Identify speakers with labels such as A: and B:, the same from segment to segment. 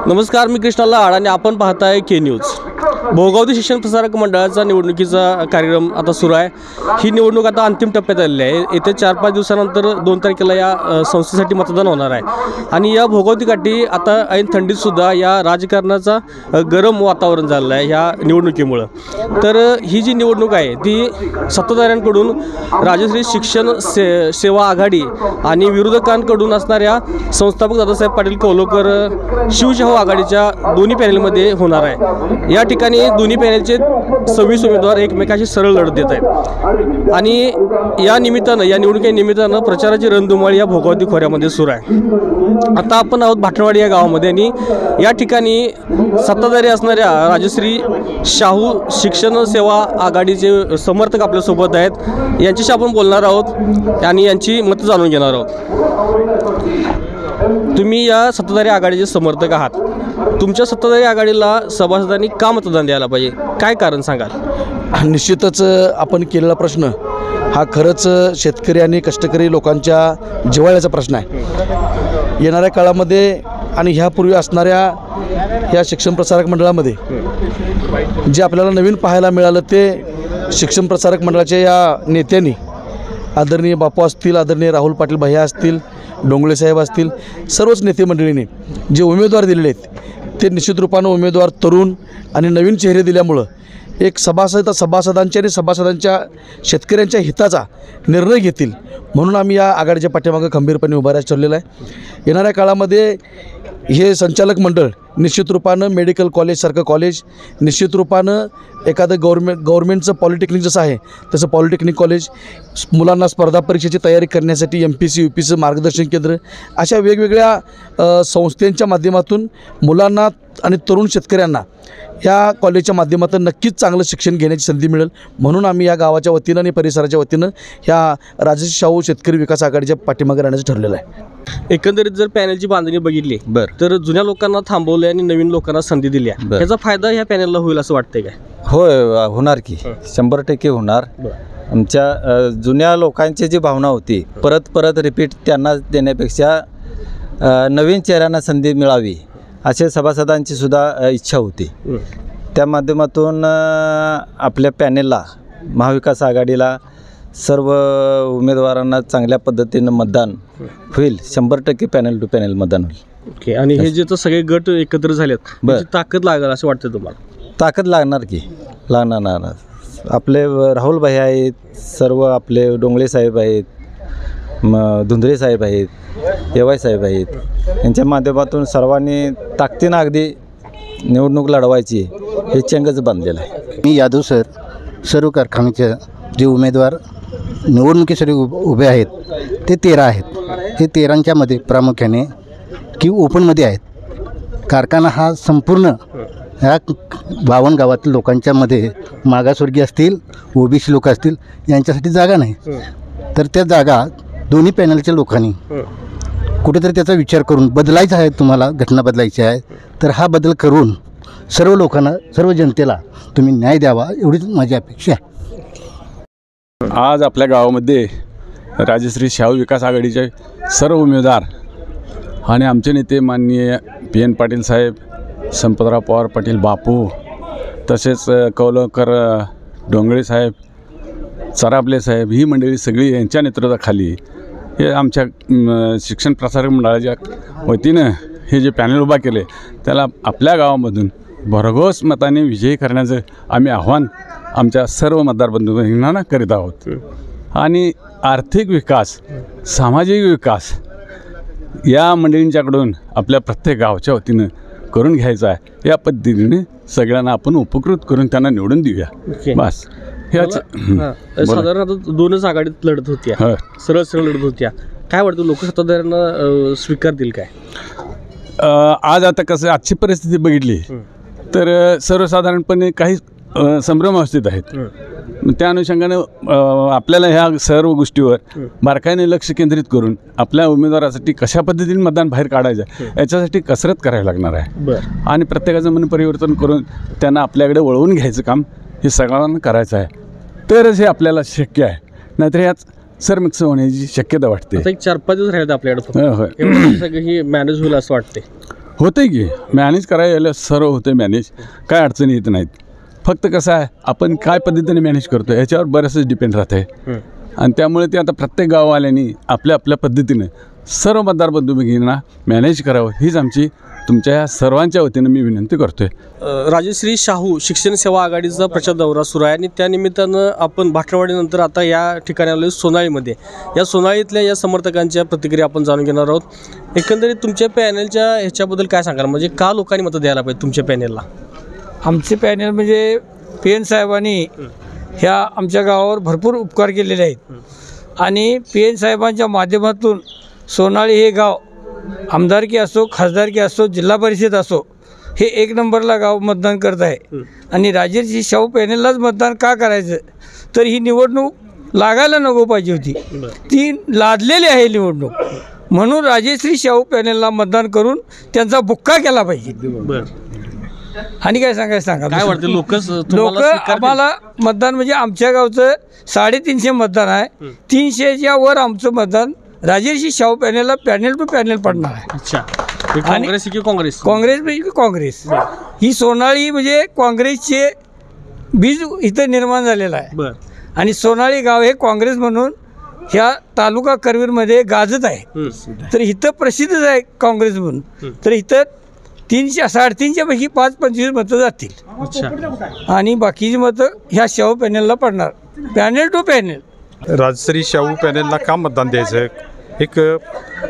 A: नमस्कार, मी कृष्णा लाड आणि आपण पाहताय के न्यूज. भोगावती शिक्षण प्रसारक मंडळाचा निवडणुकीचा कार्यक्रम आता सुरू आहे. ही निवडणूक आता अंतिम टप्प्यात आलेली आहे. येत्या 4-5 दिवसानंतर 2 तारखेला या संस्थेसाठी मतदान होणार आहे. आणि या भोगावती काठी आता ऐन थंडीतसुद्धा या राजकारणाचा गरम वातावरण झालेलं आहे ह्या निवडणुकीमुळं. तर ही जी निवडणूक आहे ती सत्ताधाऱ्यांकडून राजश्री शिक्षण सेवा आघाडी आणि विरोधकांकडून असणाऱ्या संस्थापक दादासाहेब पाटील कौलकर शिवशाहू आघाडीच्या दोन्ही पॅनलमध्ये होणार आहे. या ठिकाणी दोन्ही पॅनलचे 26 उमेदवार एकमेकाशी सरळ लढत देत आहेत. आणि या निमित्तानं या निवडणुकीनिमित्तानं प्रचाराची रणधुमाळी या भोगावती खोऱ्यामध्ये सुरू आहे. आता आपण आहोत भाटणवाडी या गावामध्ये आणि या ठिकाणी सत्ताधारी असणाऱ्या राजश्री शाहू शिक्षण सेवा आघाडीचे समर्थक आपल्यासोबत आहेत. यांच्याशी आपण बोलणार आहोत आणि यांची मतं जाणून घेणार आहोत. तुम्ही या सत्ताधारी आघाडीचे समर्थक आहात. तुमच्या सत्ताधारी आघाडीला सभासदांनी का मतदान द्यायला पाहिजे, काय कारण सांगाल?
B: निश्चितच आपण केलेला प्रश्न हा खरंच शेतकरी आणि कष्टकरी लोकांच्या जिव्हाळ्याचा प्रश्न आहे. येणाऱ्या काळामध्ये आणि ह्यापूर्वी असणाऱ्या ह्या शिक्षण प्रसारक मंडळामध्ये जे आपल्याला नवीन पाहायला मिळालं ते शिक्षण प्रसारक मंडळाच्या या नेत्यांनी आदरणीय बापू असतील, आदरणीय राहुल पाटील भैया असतील, डोंगळे साहेब असतील, सर्वच नेते मंडळींनी जे उमेदवार दिलेले आहेत ते निश्चित रूपानं उमेदवार तरुण आणि नवीन चेहरे दिल्यामुळं एक सभासदांच्या आणि सभासदांच्या शेतकऱ्यांच्या हिताचा निर्णय घेतील म्हणून आम्ही या आघाडीच्या पाठीमागं खंबीरपणे उभा राहायचं ठरलेलं आहे. येणाऱ्या काळामध्ये हे संचालक मंडळ निश्चित रूपानं मेडिकल कॉलेजसारखं कॉलेज, निश्चित रूपानं एखादं गव्हर्मेंटचं पॉलिटेक्निक जसं आहे तसं पॉलिटेक्निक कॉलेज, मुलांना स्पर्धा परीक्षेची तयारी करण्यासाठी MPC UPC मार्गदर्शन केंद्र, अशा वेगवेगळ्या संस्थांच्या माध्यमातून मुलांना आणि तरुण शेतकऱ्यांना या कॉलेजच्या माध्यमातून नक्कीच चांगलं शिक्षण घेण्याची संधी मिळेल म्हणून आम्ही या गावाच्या वतीनं आणि परिसराच्या वतीनं ह्या राजश्री शाहू शेतकरी विकास आघाडीच्या पाठीमागे राहण्याचं ठरलेलं आहे.
A: एकंदरीत जर पॅनलची बांधणी बघितली तर जुन्या लोकांना थांबवले आणि नवीन लोकांना संधी दिली. याचा फायदा ह्या पॅनलला होईल असं वाटतंय काय?
C: होय, होणार की 100% होणार. आमच्या जुन्या लोकांची जी भावना होती परत रिपीट त्यांना देण्यापेक्षा नवीन चेहऱ्यांना संधी मिळावी असे सभासदांची सुद्धा इच्छा होती. त्या माध्यमातून आपल्या पॅनेलला महाविकास आघाडीला सर्व उमेदवारांना चांगल्या पद्धतीनं मतदान होईल. 100% पॅनल टू पॅनल मतदान होईल.
A: ओके. आणि हे जे सगळे गट एकत्र झालेत त्याची ताकद लागेल असं वाटतं तुम्हाला?
C: ताकद लागणार की लागणार. आपले राहुल भाई आहेत, सर्व आपले डोंगळे साहेब आहेत, धुंदरे साहेब आहेत, येवाई साहेब आहेत, यांच्या माध्यमातून सर्वांनी ताकदीनं अगदी निवडणूक लढवायची हे चंगच बांधलेलं आहे.
D: मी यादव सर, सर्व कारखान्याचे जे उमेदवार निवडणुकीसाठी उभे आहेत ते 13 आहेत. हे 13मध्ये प्रामुख्याने की ओपनमध्ये आहेत. कारखाना हा संपूर्ण ह्या 52 गावातील लोकांच्यामध्ये मागासवर्गीय असतील, OBC लोक असतील यांच्यासाठी जागा नाही. तर त्या जागा दोन्ही पॅनलच्या लोकांनी कुठेतरी त्याचा विचार करून बदलायचा आहे. तुम्हाला घटना बदलायची आहे तर हा बदल करून सर्व लोकांना, सर्व जनतेला तुम्ही न्याय द्यावा एवढीच माझी अपेक्षा आहे.
E: आज आपल्या गावामध्ये राजश्री शाहू विकास आघाडीचे सर्व उमेदवार आणि आमचे नेते माननीय PN पाटील साहेब, संपतराव पवार पाटील बापू, तसेच कौलकर डोंगळे साहेब, चराबले साहेब, ही मंडळी सगळी यांच्या नेतृत्वाखाली हे आमच्या शिक्षण प्रसारक मंडळाच्या वतीनं हे जे पॅनल उभा केले त्याला आपल्या गावामधून भरघोस मताने विजयी करण्याचं आम्ही आव्हान आमच्या सर्व मतदार बंधूंना करीत आहोत. आणि आर्थिक विकास, सामाजिक विकास या मंडळींच्याकडून आपल्या प्रत्येक गावच्या वतीनं करून घ्यायचा आहे. या पद्धतीने सगळ्यांना आपण उपकृत करून त्यांना निवडून देऊया. बस ह्याच
A: साधारण आता 2च आघाडीत लढत होत्या, सरळ लढत होत्या. काय वाटतं, लोक सत्ताधाऱ्यांना स्वीकारतील काय?
E: आज आता कसं आजची परिस्थिती बघितली तर सर्वसाधारणपणे काही संभ्रम अवस्थेत आहेत. त्या अनुषंगानं आपल्याला ह्या सर्व गोष्टीवर बारकाईने लक्ष केंद्रित करून आपल्या उमेदवारासाठी कशा पद्धतीने मतदान बाहेर काढायचं याच्यासाठी कसरत करावी लागणार आहे. आणि प्रत्येकाचं मन परिवर्तन करून त्यांना आपल्याकडे वळवून घ्यायचं काम हे सगळ्यांना करायचं आहे. तरच हे आपल्याला शक्य आहे. नाहीतर यात सरमिक्स होण्याची शक्यता वाटते.
A: आता एक 4-5 दिवस राहिले आपल्याकडे, सगळं ही मॅनेज होईल असं वाटते.
E: होतं की मॅनेज करायला सर्व होतं मॅनेज, काय अडचणी येत नाहीत. फक्त कसं आहे आपण काय पद्धतीने मॅनेज करतो याच्यावर बरंचसं डिपेंड राहतं आहे. आणि त्यामुळे ते आता प्रत्येक गाववाल्यांनी आपल्या आपल्या पद्धतीनं सर्व मतदार बंधूंना मॅनेज करावं हीच आमची तुमच्या ह्या सर्वांच्या वतीनं मी विनंती करतो आहे.
A: राजश्री शाहू शिक्षण सेवा आघाडीचा प्रचार दौरा सुरू आहे आणि त्यानिमित्तानं आपण भाटरवाडीनंतर आता या ठिकाणी आलो सोनाळीमध्ये. या सोनाळीतल्या या समर्थकांच्या प्रतिक्रिया आपण जाणून घेणार आहोत. एकंदरीत तुमच्या पॅनलच्या ह्याच्याबद्दल काय सांगाल, म्हणजे का लोकांनी मतं द्यायला पाहिजे तुमच्या पॅनलला?
F: आमचे पॅनल म्हणजे PN साहेबांनी ह्या आमच्या गावावर भरपूर उपकार केलेले आहेत आणि PN साहेबांच्या माध्यमातून सोनाळी हे गाव आमदारकी असो, खासदारकी असो, जिल्हा परिषद असो, हे 1 नंबरला गाव मतदान करत आहे. आणि राजश्री शाहू पॅनललाच मतदान का करायचं, तर ही निवडणूक लागायला नको पाहिजे होती, ती लादलेली आहे निवडणूक, म्हणून राजश्री शाहू पॅनलला मतदान करून त्यांचा बुक्का केला पाहिजे. आणि काय सांगायचं सांगा,
A: काय वाटतं
F: लोक आम्हाला मतदान म्हणजे आमच्या गावचं 350 मतदान आहे, 300च्या वर आमचं मतदान राजश्री शाहू पॅनलला पॅनल टू पॅनल पडणार आहे.
A: अच्छा, काँग्रेस की काँग्रेस?
F: काँग्रेस म्हणजे काँग्रेस. ही सोनाळी म्हणजे काँग्रेसचे बीज इथं निर्माण झालेलं आहे. आणि सोनाळी गाव हे काँग्रेस म्हणून ह्या तालुका करवीरमध्ये गाजत आहे. तर इथं प्रसिद्धच आहे काँग्रेस म्हणून. तर इथं 300-350 पैकी 5-25 मतं जातील आणि बाकीची मतं ह्या शाहू पॅनलला पडणार, panel to panel.
G: Rajshree Shahu पॅनलला का मतदान द्यायचं? एक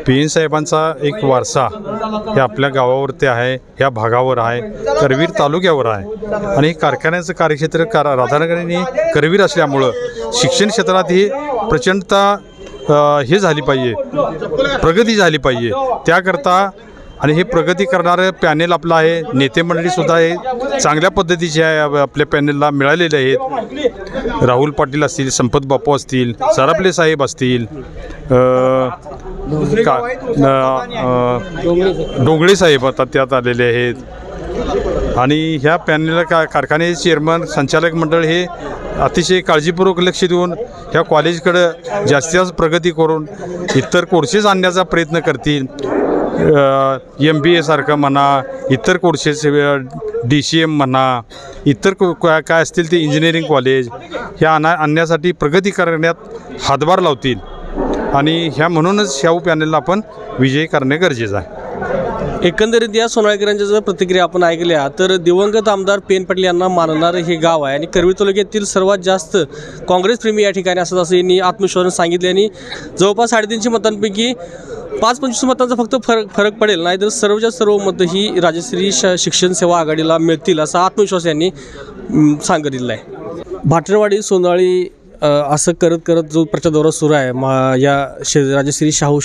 G: PN साहेबांचा एक वारसा हे आपल्या गावावरती आहे, ह्या भागावर आहे, करवीर तालुक्यावर आहे. आणि हे कारखान्याचं कार्यक्षेत्र राधानगरी करवीर असल्यामुळं शिक्षण क्षेत्रात ही प्रचंडता हे झाली पाहिजे, प्रगती झाली पाहिजे. त्याकरता आणि हे प्रगती करणारं पॅनेल आपलं आहे. नेते मंडळीसुद्धा हे चांगल्या पद्धतीचे आहे, आपल्या पॅनेलला मिळालेले आहेत. राहुल पाटील असतील, संपत बापू असतील, सरापले साहेब असतील, डोंगळे साहेब आता त्यात आलेले आहेत. आणि ह्या पॅनेलला कारखान्याचे चेअरमन, संचालक मंडळ हे अतिशय काळजीपूर्वक लक्ष देऊन ह्या कॉलेजकडं जास्तीत जास्त प्रगती करून इतर कोर्सेस आणण्याचा प्रयत्न करतील. MBA सारखं म्हणा, इतर कोर्सेस DCM म्हणा, इतर काय असतील ते इंजिनिअरिंग कॉलेज ह्या आणण्यासाठी प्रगती करण्यात हातभार लावतील. आणि ह्या म्हणूनच शाहू पॅनलला आपण विजयी करणे गरजेचं आहे.
A: एकंदरीत या सोनाळीकरांच्या जर प्रतिक्रिया आपण ऐकल्या तर दिवंगत आमदार PN पाटील यांना मानणारं हे गाव आहे आणि करवीर तालुक्यातील सर्वात जास्त काँग्रेस प्रेमी या ठिकाणी असतात असं यांनी आत्मविश्वासाने सांगितले. आणि जवळपास 350 मतांपैकी 5-25 मतांचा फक्त फरक पडेल, नाही तर सर्वच्या सर्व मतं ही राजश्री शिक्षण सेवा आघाडीला मिळतील असा आत्मविश्वास यांनी सांगितलेला आहे. भाटरवाडी सोनाळी असं करत करत जो प्रचार दौरा सुरू आहे या राजश्री शाहू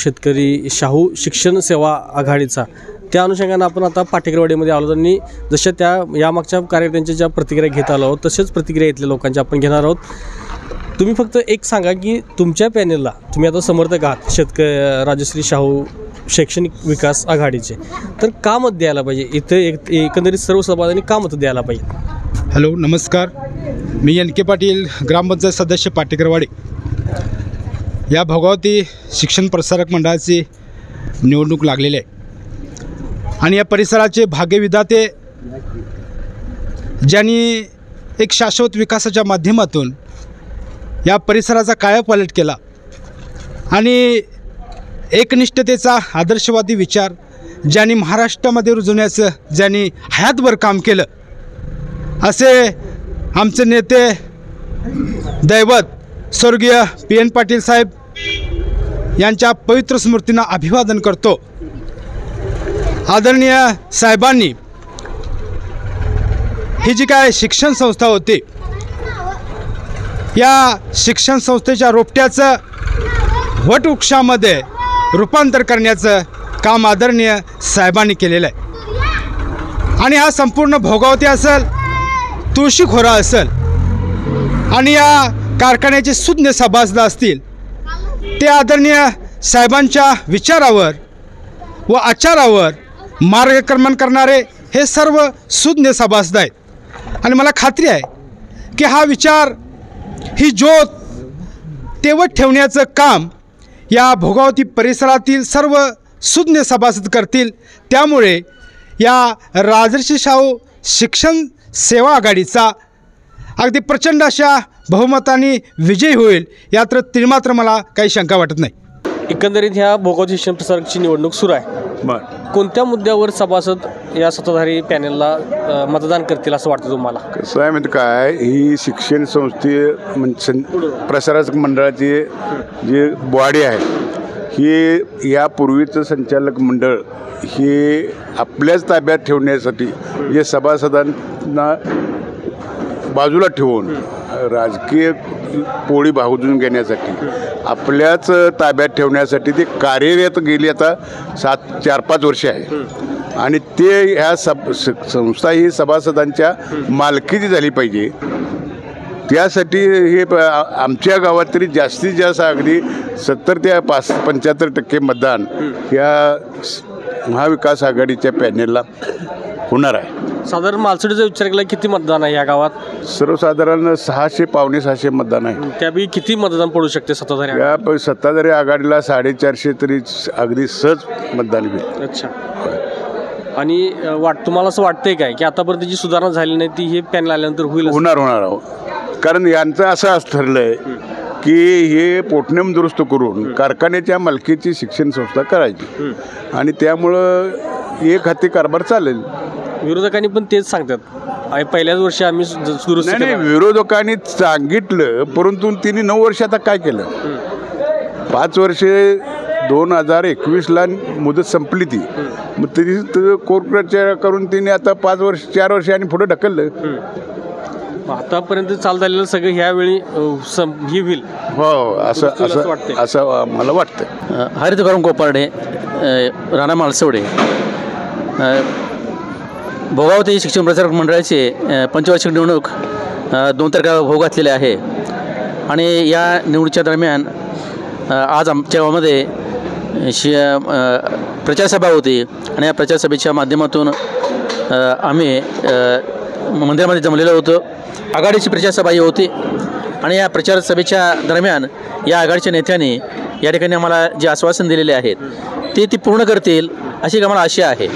A: शिक्षण सेवा आघाडीचा, त्या अनुषंगानं आपण आता पाटेकरवाडीमध्ये आलो आणि जशा त्या यामागच्या कार्यकर्त्यांच्या ज्या प्रतिक्रिया घेत आलो आहोत तसेच प्रतिक्रिया इथल्या लोकांच्या आपण घेणार आहोत. तुम्ही फक्त एक सांगा की तुमच्या पॅनलला तुम्ही आता समर्थक आहात राजश्री शाहू शैक्षणिक विकास आघाडीचे, तर का मत द्यायला पाहिजे इथे एकंदरीत सर्व सभासदांनी का मत द्यायला पाहिजे?
H: हॅलो, नमस्कार. मी NK पाटील, ग्रामपंचायत सदस्य पाटेकरवाडी. या भोगावती शिक्षण प्रसारक मंडळाची निवडणूक लागलेली आहे आणि या परिसराचे भाग्यविधाते ज्यांनी एक शाश्वत विकासाच्या माध्यमातून या परिसराचा कायापालट केला आणि एकनिष्ठतेचा आदर्शवादी विचार ज्यांनी महाराष्ट्रामध्ये रुजवण्याचं ज्यांनी हयातभर काम केलं, असे आमचे नेते दैवत स्वर्गीय PN पाटील साहेब यांच्या पवित्र स्मृतींना अभिवादन करतो. आदरणीय साहेबांनी ही जी काय शिक्षण संस्था होती, या शिक्षण संस्थेच्या रोपट्याचं वटवृक्षामध्ये रूपांतर करण्याचं काम आदरणीय साहेबांनी केलेलं आहे. आणि हा संपूर्ण भोगावती असेल, तुळशीखोरा असेल आणि या कारखान्याचे सुज्ञ सभासद असतील, ते आदरणीय साहेबांच्या विचारावर व आचारावर मार्गक्रमण करणारे हे सर्व सुज्ञ सभासद आहेत. आणि मला खात्री आहे की हा विचार, ही ज्योत तेवत ठेवण्याचं काम या भोगावती परिसरातील सर्व सुज्ञ सभासद करतील. त्यामुळे या राजर्षी शाहू शिक्षण सेवा आघाडीचा अगदी प्रचंड अशा बहुमताने विजय होईल यात तिळमात्र मला काही शंका वाटत नाही.
A: एकंदरीत ह्या भोगावती शिक्षण प्रसारकची निवडणूक सुरू आहे. कोणत्या मुद्द्यावर सभासद या सत्ताधारी पॅनेलला मतदान करतील असं वाटतं तुम्हाला?
I: कसं आहे म्हणजे काय, ही शिक्षण संस्थे प्रसारक मंडळाची जी बॉडी आहे ही यापूर्वीचं संचालक मंडळ हे आपल्याच ताब्यात ठेवण्यासाठी जे सभासदांना बाजूला ठेवून राजकीय पोळी भाजून घेण्यासाठी आपल्याच ताब्यात ठेवण्यासाठी ते कार्यरत गेली आता 4-5 वर्ष आहे. आणि ते ह्या संस्था ही सभासदांच्या मालकीची झाली पाहिजे. त्यासाठी हे आमच्या गावात तरी जास्तीत जास्त अगदी 70 ते 75% मतदान या महाविकास आघाडीच्या पॅनेलला होणार आहे.
A: साधारण मालसडीचा विचार केला किती मतदान आहे या गावात?
I: सर्वसाधारण 600-650 मतदान आहे.
A: त्यापैकी किती मतदान पडू शकते सत्ताधारी?
I: या सत्ताधारी आघाडीला 450 तरी अगदी सहज मतदान होईल.
A: अच्छा. आणि तुम्हाला असं वाटतंय काय की आतापर्यंत जी सुधारणा झाली नाही ती हे पॅनल आल्यानंतर होईल?
I: होणार. कारण यांचं असं ठरलं आहे की हे पोटनियम दुरुस्त करून कारखान्याच्या मालकीची शिक्षण संस्था करायची आणि त्यामुळं एक हाती कारभार चालेल.
A: विरोधकांनी पण तेच सांगतात, पहिल्याच वर्षी आम्ही दुरुस्त.
I: नाही, विरोधकांनी सांगितलं, परंतु तिने 9 वर्ष आता काय केलं? 5 वर्षे 2021ला मुदत संपली ती, मग तरी कोर्ट करून तिने आता 4 वर्ष आणि पुढे ढकललं.
A: आतापर्यंत चालू झालेलं सगळं ह्यावेळी ही होईल.
I: हो, असं मला वाटतं.
J: हरितकरण कोपारडे, राणा मालसवडे. भोगावती शिक्षण प्रसारक मंडळाचे पंचवार्षिक निवडणूक 2 तारखेला होऊ घातलेली आहे. आणि या निवडणुकीच्या दरम्यान आज आमच्या गावामध्ये प्रचारसभा होती आणि या प्रचारसभेच्या माध्यमातून आम्ही मंदिरामध्ये जमलेलो होतो. आघाडीची प्रचारसभा ही होती आणि या प्रचारसभेच्या दरम्यान या आघाडीच्या नेत्यांनी या ठिकाणी आम्हाला जे आश्वासन दिलेले आहेत ते पूर्ण करतील अशी आम्हाला आशा आहे.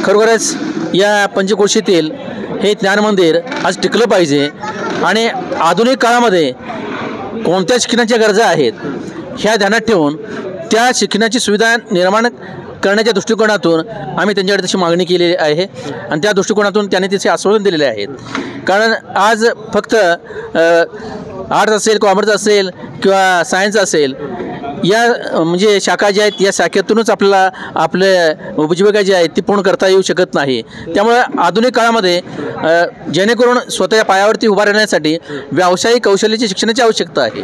J: खरोखरच या पंचक्रोशीतील हे ज्ञान मंदिर आज टिकलं पाहिजे आणि आधुनिक काळामध्ये कोणत्या शिक्षणाच्या गरजा आहेत ह्या ध्यानात ठेवून त्या शिक्षणाची सुविधा निर्माण करण्याच्या दृष्टिकोनातून आम्ही त्यांच्याकडे तशी मागणी केलेली आहे आणि त्या दृष्टिकोनातून त्यांनी त्याचे आश्वासन दिलेले आहेत. कारण आज फक्त आर्ट्स असेल, कॉमर्स असेल किंवा सायन्स असेल या म्हणजे शाखा ज्या आहेत या शाखेतूनच आपल्याला आपले उपजीविका जी आहे ती पूर्ण करता येऊ शकत नाही. त्यामुळे आधुनिक काळामध्ये जेणेकरून स्वतःच्या पायावरती उभा राहण्यासाठी व्यावसायिक कौशल्याची शिक्षणाची आवश्यकता आहे.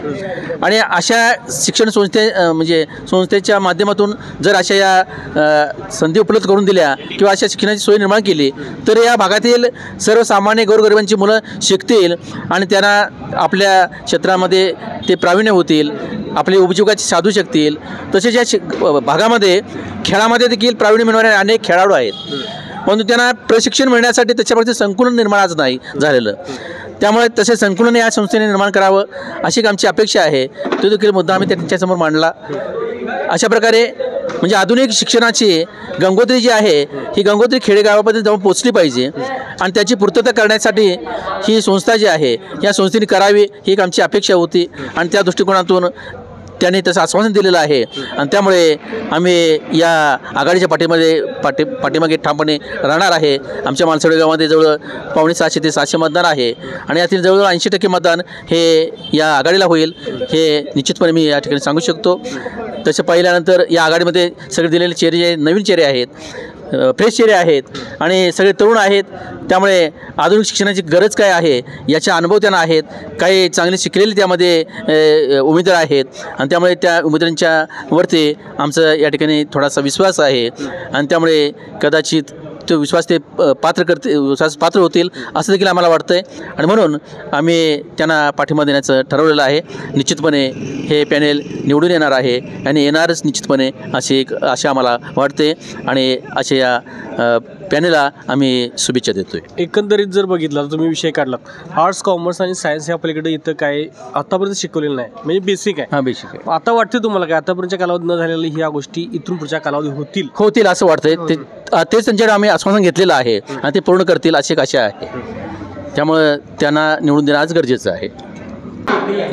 J: आणि अशा शिक्षण संस्थेच्या माध्यमातून जर अशा या संधी उपलब्ध करून दिल्या किंवा अशा शिक्षणाची सोय निर्माण केली तर या भागातील सर्वसामान्य गोरगरिबांची मुलं शिकतील आणि त्यांना आपल्या क्षेत्रामध्ये ते प्रावीण्य होतील, आपली उपजीविकाची साधू शकतील. तसेच या भागामध्ये खेळामध्ये देखील प्रावीण्य मिळवणारे अनेक खेळाडू आहेत, परंतु त्यांना प्रशिक्षण मिळण्यासाठी त्याच्यावरती संकुलन निर्माण आज नाही झालेलं. त्यामुळे तसे संकुलन या संस्थेने निर्माण करावं अशी आमची अपेक्षा आहे. तो देखील मुद्दा आम्ही त्यांच्यासमोर मांडला. अशा प्रकारे म्हणजे आधुनिक शिक्षणाची गंगोत्री जी आहे ही गंगोत्री खेडेगावापर्यंत जाऊन पोचली पाहिजे आणि त्याची पूर्तता करण्यासाठी ही संस्था जी आहे या संस्थेने करावी ही एक आमची अपेक्षा होती आणि त्या दृष्टिकोनातून त्यांनी तसं आश्वासन दिलेलं आहे. आणि त्यामुळे आम्ही या आघाडीच्या पाठीमागे ठामपणे राहणार आहे. आमच्या मालसवडे गावामध्ये जवळ 650 ते 700 मतदान आहे आणि यातील जवळजवळ 80% मतदान हे या आघाडीला होईल हे निश्चितपणे मी या ठिकाणी सांगू शकतो. तसे पाहिल्यानंतर या आघाडीमध्ये सगळे दिलेले चेहरे जे नवीन चेहरे आहेत, फ्रेश चेहरे आहेत आणि सगळे तरुण आहेत. त्यामुळे आधुनिक शिक्षणाची गरज काय आहे याचा अनुभव त्यांना आहेत. काही चांगले शिकलेले त्यामध्ये उमेदवार आहेत आणि त्यामुळे त्या उमेदवारांच्या वरती आमचं या ठिकाणी थोडासा विश्वास आहे आणि त्यामुळे कदाचित तो विश्वास ते पात्र होतील असं देखील आम्हाला वाटतं आहे. आणि म्हणून आम्ही त्यांना पाठिंबा देण्याचं ठरवलेलं आहे. निश्चितपणे हे पॅनेल निवडून येणार आहे आणि येणारच निश्चितपणे अशी एक आशा आम्हाला वाटते आणि अशा या पॅनेलला आम्ही शुभेच्छा देतोय.
A: एकंदरीत जर बघितलं तुम्ही विषय काढलात आर्ट्स कॉमर्स आणि सायन्स ह्या पलीकडे इथं काय आतापर्यंत शिकवलेलं नाही म्हणजे बेसिक आहे.
J: हां बेसिक आहे.
A: आता वाटते तुम्हाला काय आतापर्यंतच्या कालावधी न झालेल्या ह्या गोष्टी इथून पुढच्या कालावधी
J: होतील असं वाटतंय. तेच त्यांच्याकडे आम्ही आश्वासन घेतलेलं आहे आणि ते पूर्ण करतील अशी एक आशा आहे. त्यामुळं त्यांना निवडून देणं आज गरजेचं आहे.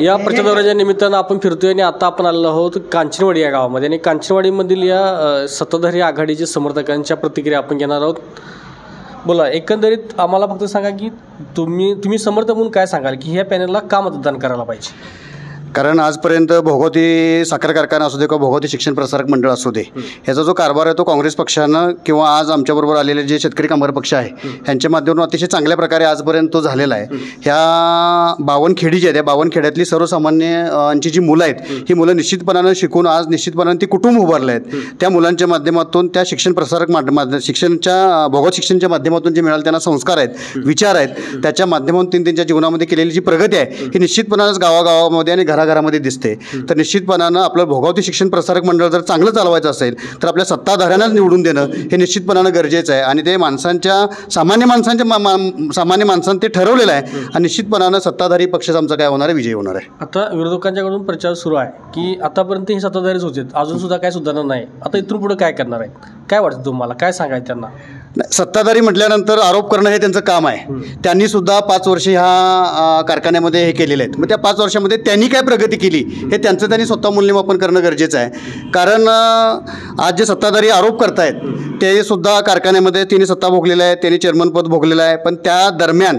A: या प्रचार दौऱ्याच्या निमित्तानं आपण फिरतोय आणि आता आपण आलेलो आहोत कांचनवाडी या गावामध्ये आणि कांचनवाडीमधील या सत्ताधारी आघाडीच्या समर्थकांच्या प्रतिक्रिया आपण घेणार आहोत. बोला, एकंदरीत आम्हाला फक्त सांगा की तुम्ही समर्थक म्हणून काय सांगाल की ह्या पॅनलला का मतदान करायला पाहिजे?
K: कारण आजपर्यंत भोगवती साखर कारखाना असू दे किंवा भोगवती शिक्षण प्रसारक मंडळ असू दे, ह्याचा जो कारभार आहे तो काँग्रेस पक्षानं किंवा आज आमच्याबरोबर आलेले जे शेतकरी कामगार पक्ष आहे ह्यांच्या माध्यमातून अतिशय चांगल्या प्रकारे आजपर्यंत तो झालेला आहे. ह्या 52 खेडी जी आहेत त्या 52 खेड्यातली सर्वसामान्यांची जी मुलं आहेत ही मुलं निश्चितपणानं शिकून आज निश्चितपणानं ती कुटुंब उभारले आहेत. त्या मुलांच्या माध्यमातून त्या शिक्षण प्रसारक शिक्षणच्या भोगवत शिक्षणच्या माध्यमातून जे मिळाले त्यांना संस्कार आहेत, विचार आहेत, त्याच्या माध्यमातून त्यांच्या जीवनामध्ये केलेली जी प्रगती आहे ही निश्चितपणानंच गावागावामध्ये आणि घराघरामध्ये दिसते. तर निश्चितपणानं आपलं भोगावती शिक्षण प्रसारक मंडळ जर चांगलं चालवायचं असेल तर आपल्या सत्ताधाऱ्यांनाच निवडून देणं हे निश्चितपणानं गरजेचं आहे आणि ते सामान्य माणसांचं ते ठरवलेलं आहे आणि निश्चितपणानं सत्ताधारी पक्षच आमचा काय होणार आहे, विजयी होणार आहे.
A: आता विरोधकांच्याकडून प्रचार सुरू आहे की आतापर्यंत हे सत्ताधारीच होते, अजून सुद्धा काय सुधारणा नाही, आता इथून पुढे काय करणार आहेत, काय वाटतं तुम्हाला, काय सांगायचं त्यांना?
K: सत्ताधारी म्हटल्यानंतर आरोप करणं हे त्यांचं काम आहे. त्यांनी सुद्धा 5 वर्ष ह्या कारखान्यामध्ये हे केलेले आहेत. मग त्या 5 वर्षामध्ये त्यांनी काय प्रगती केली हे त्यांनी स्वतः मूल्यमापन करणं गरजेचं आहे. कारण आज जे सत्ताधारी आरोप करतायत ते सुद्धा कारखान्यामध्ये त्यांनी सत्ता भोगलेलं आहे, त्यांनी चेअरमनपद भोगलेलं आहे. पण त्या दरम्यान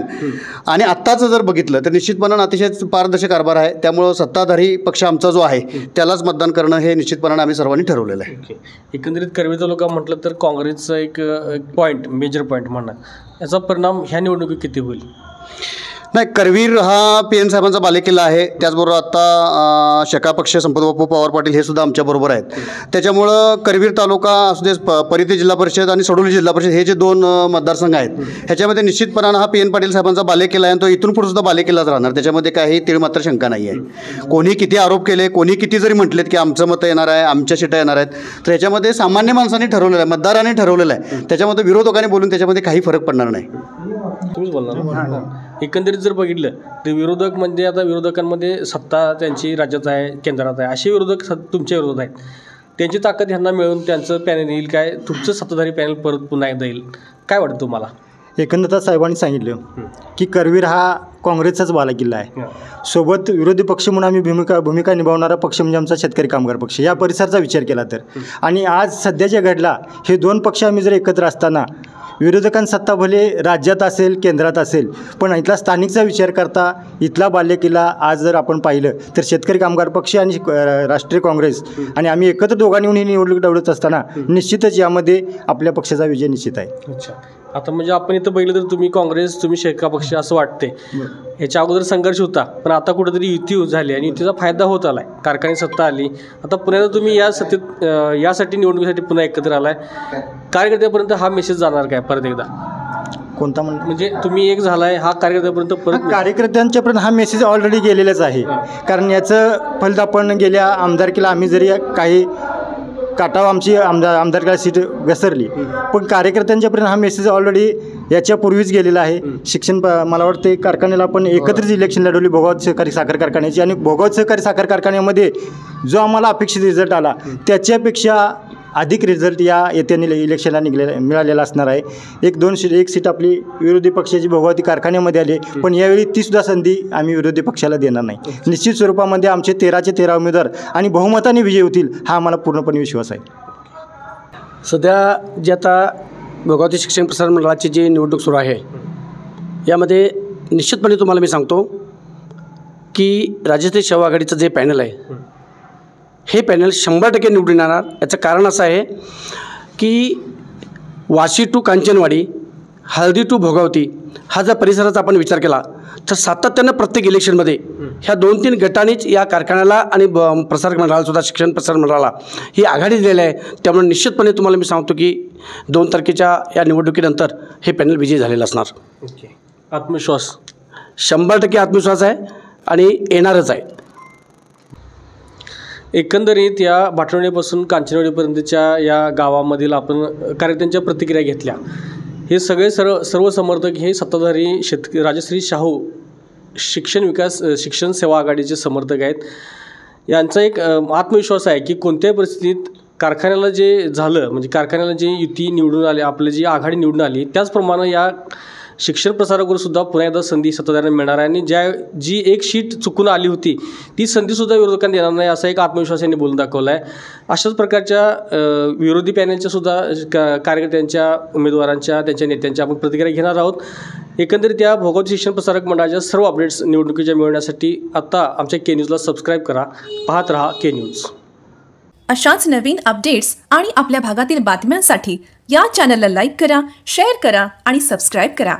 K: आणि आत्ताचं जर बघितलं तर निश्चितपणानं अतिशय पारदर्शक कारभार आहे. त्यामुळं सत्ताधारी पक्ष आमचा जो आहे त्यालाच मतदान करणं हे निश्चितपणानं आम्ही सर्वांनी ठरवलेलं आहे.
A: एकंदरीत करवी तालुका म्हटलं तर काँग्रेसचा एक मेजर पॉईंट म्हणणार, याचा परिणाम ह्या निवडणुकीत किती होईल?
K: नाही, करवीर हा PN साहेबांचा बालेकिल्ला आहे. त्याचबरोबर आता शेका पक्ष संपतबापू पवार पाटील हे सुद्धा आमच्याबरोबर आहेत. त्याच्यामुळं करवीर तालुका असू दे, परिधी जिल्हा परिषद आणि सडोली जिल्हा परिषद हे जे 2 मतदारसंघ आहेत ह्याच्यामध्ये निश्चितपणानं हा PN पाटील साहेबांचा बालेकिल्ला आहे. तो इथून पुढे सुद्धा बालेकिल्लाच राहणार, त्याच्यामध्ये काही तीळ मात्र शंका नाही आहे. कोणी किती आरोप केले, कोणी किती जरी म्हटलेत की आमचं मतं येणार आहे, आमच्या सीटा येणार आहेत, तर ह्याच्यामध्ये सामान्य माणसांनी ठरवलेलं आहे, मतदारांनी ठरवलेलं आहे. त्याच्यामध्ये विरोधकांनी बोलून त्याच्यामध्ये काही फरक पडणार नाही.
A: तुम्हीच बोलणार. एकंदरीत जर बघितलं तर विरोधक म्हणजे आता विरोधकांमध्ये सत्ता त्यांची राज्यात आहे, केंद्रात आहे, असे विरोधक तुमच्या विरोधात आहेत. त्यांची ताकद ह्यांना मिळून त्यांचं पॅनल येईल काय, तुमचं सत्ताधारी पॅनल परत पुन्हा एकदा येईल, काय वाटतं तुम्हाला?
L: एकंदरता साहेबांनी सांगितलं की करवीर हा काँग्रेसचाच बालेकिल्ला आहे. सोबत विरोधी पक्ष म्हणून आम्ही भूमिका निभावणारा पक्ष म्हणजे आमचा शेतकरी कामगार पक्ष, या परिसराचा विचार केला तर. आणि आज सध्याच्या घडला हे 2 पक्ष आम्ही जर एकत्र असताना विरोधकांची सत्ता भले राज्यात असेल, केंद्रात असेल, पण इथला स्थानिकचा विचार करता इथला बालेकिल्ला आज जर आपण पाहिलं तर शेतकरी कामगार पक्ष आणि राष्ट्रीय काँग्रेस आणि आम्ही एकत्र दोघांनी येऊन ही निवडणूक लढवत असताना निश्चितच यामध्ये आपल्या पक्षाचा विजय निश्चित आहे.
A: अच्छा, आता म्हणजे आपण इथं बघितलं तर तुम्ही काँग्रेस, तुम्ही शेका पक्ष असं वाटते. याच्या अगोदर संघर्ष होता पण आता कुठेतरी युती झाली आणि युतीचा फायदा होत आला आहे, कारखानी सत्ता आली. आता पुन्हा तुम्ही यासाठी निवडणुकीसाठी पुन्हा एकत्र आला आहे. कार्यकर्त्यापर्यंत हा मेसेज जाणार काय परत एकदा?
L: कोणता
A: म्हणजे तुम्ही एक झाला आहे, हा कार्यकर्त्यापर्यंत परत?
L: कार्यकर्त्यांच्यापर्यंत हा मेसेज ऑलरेडी गेलेलाच आहे. कारण याचं फलित आपण गेल्या आमदारकीला आम्ही जरी काही काटाव आमची आमदारकीला सीट घसरली, पण कार्यकर्त्यांच्यापर्यंत हा मेसेज ऑलरेडी याच्यापूर्वीच गेलेला आहे. मला वाटते कारखान्याला आपण एकत्रित इलेक्शन लढवली भोगावत सहकारी साखर कारखान्याची आणि भोगावत सहकारी साखर कारखान्यामध्ये जो आम्हाला अपेक्षित रिझल्ट आला त्याच्यापेक्षा अधिक रिझल्ट या येत्या इलेक्शनला मिळालेला असणार आहे. एक सीट आपली विरोधी पक्षाची भोगावती कारखान्यामध्ये आली, पण यावेळी तीसुद्धा संधी आम्ही विरोधी पक्षाला देणार नाही. निश्चित स्वरूपामध्ये आमचे 13चे 13 उमेदवार आणि बहुमताने विजय होतील हा आम्हाला पूर्णपणे विश्वास आहे.
M: सध्या जे आता भोगावती शिक्षण प्रसारण मंडळाची जी निवडणूक सुरू आहे यामध्ये निश्चितपणे तुम्हाला मी सांगतो की राजश्री शाहू आघाडीचं जे पॅनल आहे हे पॅनल 100% निवडून येणार. याचं कारण असं आहे की वाशी टू कांचनवाडी, हळदी टू भोगावती हा जर परिसराचा आपण विचार केला तर सातत्यानं प्रत्येक इलेक्शनमध्ये ह्या 2-3 गटांनीच या कारखान्याला आणि प्रसारक मंडळालासुद्धा, शिक्षण प्रसारण मंडळाला ही आघाडी दिलेली आहे. त्यामुळे निश्चितपणे तुम्हाला मी सांगतो की 2 तारखेच्या या निवडणुकीनंतर हे पॅनल विजयी झालेलं असणार.
A: आत्मविश्वास
M: 100% आत्मविश्वास आहे आणि येणारच आहे.
A: एकंदरीत या भाटवणीपासून कांचनवाडीपर्यंतच्या या गावामधील आपण कार्यकर्त्यांच्या प्रतिक्रिया घेतल्या. हे सगळे सर्व समर्थक हे सत्ताधारी राजश्री शाहू शिक्षण सेवा आघाडीचे समर्थक आहेत. यांचा एक आत्मविश्वास आहे की कोणत्याही परिस्थितीत कारखान्याला जे झालं, म्हणजे कारखान्याला जे युती निवडून आली, आपली जी आघाडी निवडून आली, त्याचप्रमाणे या शिक्षण प्रसारकावर सुद्धा पुन्हा एकदा संधी सत्ताधाऱ्यांना मिळणार आहे. आणि जी एक शीट चुकून आली होती ती संधीसुद्धा विरोधकांना देणार नाही असा एक आत्मविश्वास यांनी बोलून दाखवला आहे. अशाच प्रकारच्या विरोधी पॅनलच्या सुद्धा कार्यकर्त्यांच्या, उमेदवारांच्या, त्यांच्या नेत्यांच्या आपण प्रतिक्रिया घेणार आहोत. एकंदरीत या भोगावती शिक्षण प्रसारक मंडळाच्या सर्व अपडेट्स निवडणुकीच्या मिळवण्यासाठी आत्ता आमच्या के न्यूजला सबस्क्राईब करा. पाहत रहा के न्यूज.
N: अशाच नवीन अपडेट्स आणि आपल्या भागातील बातम्यांसाठी या चॅनलला लाईक करा, शेअर करा आणि सबस्क्राईब करा.